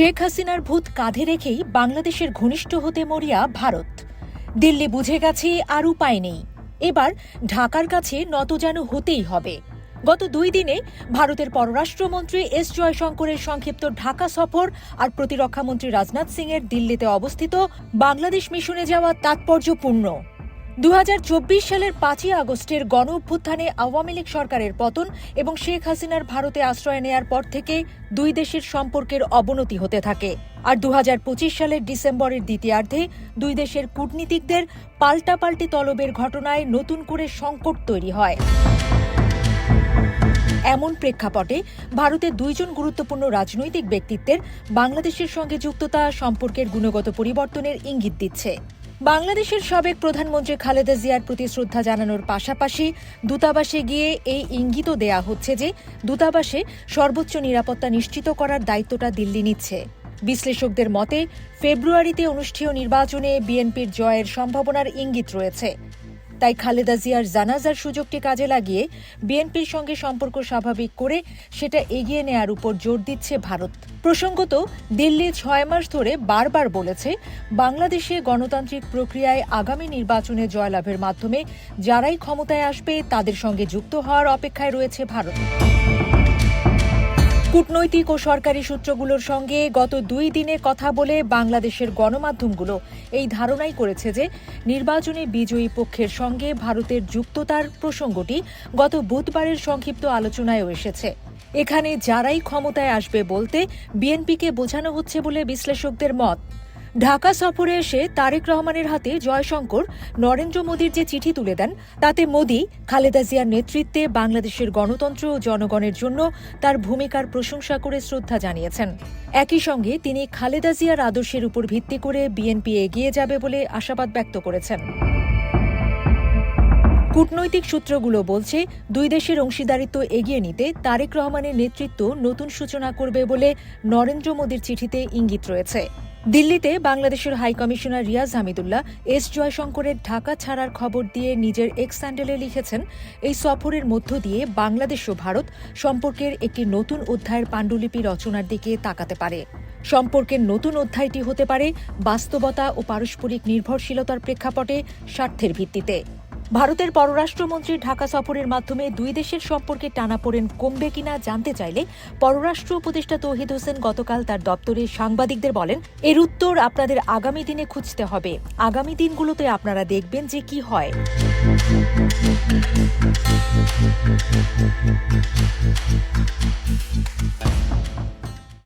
শেখ হাসিনার ভূত কাঁধে রেখেই বাংলাদেশের ঘনিষ্ঠ হতে মরিয়া ভারত। দিল্লি বুঝে গেছে আর উপায় নেই, এবার ঢাকার কাছে নতজানু হতেই হবে। গত 2 দিনে ভারতের পররাষ্ট্রমন্ত্রী এস জয়শঙ্করের সংক্ষিপ্ত ঢাকা সফর আর প্রতিরক্ষামন্ত্রী রাজনাথ সিংয়ের দিল্লিতে অবস্থিত বাংলাদেশ মিশনে যাওয়া তাৎপর্যপূর্ণ। 2024 সালের 5ই আগস্টের গণ অভ্যুত্থানে আওয়ামী লীগ সরকারের পতন এবং শেখ হাসিনার ভারতে আশ্রয় নেয়ার পর থেকে দুই দেশের সম্পর্কের অবনতি হতে থাকে। আর 2025 সালের ডিসেম্বরের দ্বিতীয়ার্ধে দুই দেশের কূটনীতিকদের পাল্টাপাল্টি তলবের ঘটনায় নতুন করে সংকট তৈরি হয়। এমন প্রেক্ষাপটে ভারতের 2 জন গুরুত্বপূর্ণ রাজনৈতিক ব্যক্তিত্বের বাংলাদেশের সঙ্গে যুক্ততা সম্পর্কের গুণগত পরিবর্তনের ইঙ্গিত দিচ্ছে। বাংলাদেশের সাবেক প্রধানমন্ত্রী খালেদা জিয়ার প্রতি শ্রদ্ধা জানানোর পাশাপাশি দূতাবাসে গিয়ে এই ইঙ্গিতও দেয়া হচ্ছে যে দূতাবাসে সর্বোচ্চ নিরাপত্তা নিশ্চিত করার দায়িত্বটা দিল্লি নিচ্ছে। বিশ্লেষকদের মতে ফেব্রুয়ারিতে অনুষ্ঠেয় নির্বাচনে বিএনপির জয়ের সম্ভাবনার ইঙ্গিত রয়েছে। তাই খালেদা জিয়ার জানাজার সুযোগটি কাজে লাগিয়ে বিএনপির সঙ্গে সম্পর্ক স্বাভাবিক করে সেটা এগিয়ে নেয়ার উপর জোর দিচ্ছে ভারত। প্রসঙ্গত, দিল্লি 6 মাস ধরে বারবার বলেছে বাংলাদেশে গণতান্ত্রিক প্রক্রিয়ায় আগামী নির্বাচনে জয়লাভের মাধ্যমে যারাই ক্ষমতায় আসবে তাদের সঙ্গে যুক্ত হওয়ার অপেক্ষায় রয়েছে ভারত। কূটনৈতিক ও সরকারি সূত্রগুলোর সঙ্গে গত 2 দিনে কথা বলে বাংলাদেশের গণমাধ্যমগুলো এই ধারণাই করেছে যে নির্বাচনে বিজয়ী পক্ষের সঙ্গে ভারতের যুক্ততার প্রসঙ্গটি গত বুধবারের সংক্ষিপ্ত আলোচনায়ও এসেছে। এখানে যারাই ক্ষমতায় আসবে বলতে বিএনপিকে বোঝানো হচ্ছে বলে বিশ্লেষকদের মত। ঢাকা সফরে এসে তারেক রহমানের হাতে জয়শঙ্কর নরেন্দ্র মোদীর যে চিঠি তুলে দেন, তাতে মোদী খালেদা জিয়ার নেতৃত্বে বাংলাদেশের গণতন্ত্র ও জনগণের জন্য তার ভূমিকার প্রশংসা করে শ্রদ্ধা জানিয়েছেন। একই সঙ্গে তিনি খালেদা জিয়ার আদর্শের উপর ভিত্তি করে বিএনপি এগিয়ে যাবে বলে আশাবাদ ব্যক্ত করেছেন। কূটনৈতিক সূত্রগুলো বলছে 2 দেশের অংশীদারিত্ব এগিয়ে নিতে তারেক রহমানের নেতৃত্ব নতুন সূচনা করবে বলে নরেন্দ্র মোদীর চিঠিতে ইঙ্গিত রয়েছে। দিল্লিতে বাংলাদেশের হাইকমিশনার রিয়াজ হামিদুল্লাহ এস জয়শঙ্করের ঢাকা ছাড়ার খবর দিয়ে নিজের এক্স হ্যান্ডেলে লিখেছেন, এই সফরের মধ্য দিয়ে বাংলাদেশ ও ভারত সম্পর্কের একটি নতুন অধ্যায়ের পাণ্ডুলিপি রচনার দিকে তাকাতে পারে। সম্পর্কের নতুন অধ্যায়টি হতে পারে বাস্তবতা ও পারস্পরিক নির্ভরশীলতার প্রেক্ষাপটে স্বার্থের ভিত্তিতে। ভারতের পররাষ্ট্রমন্ত্রী ঢাকা সফরের মাধ্যমে 2 দেশের সম্পর্কে টানাপোড়েন কমবে কিনা জানতে চাইলে পররাষ্ট্র উপদেষ্টা তৌহিদ হোসেন গতকাল তার দপ্তরে সাংবাদিকদের বলেন, এর উত্তর আপনাদের আগামী দিনে খুঁজতে হবে। আগামী দিনগুলোতে আপনারা দেখবেন যে কি হয়।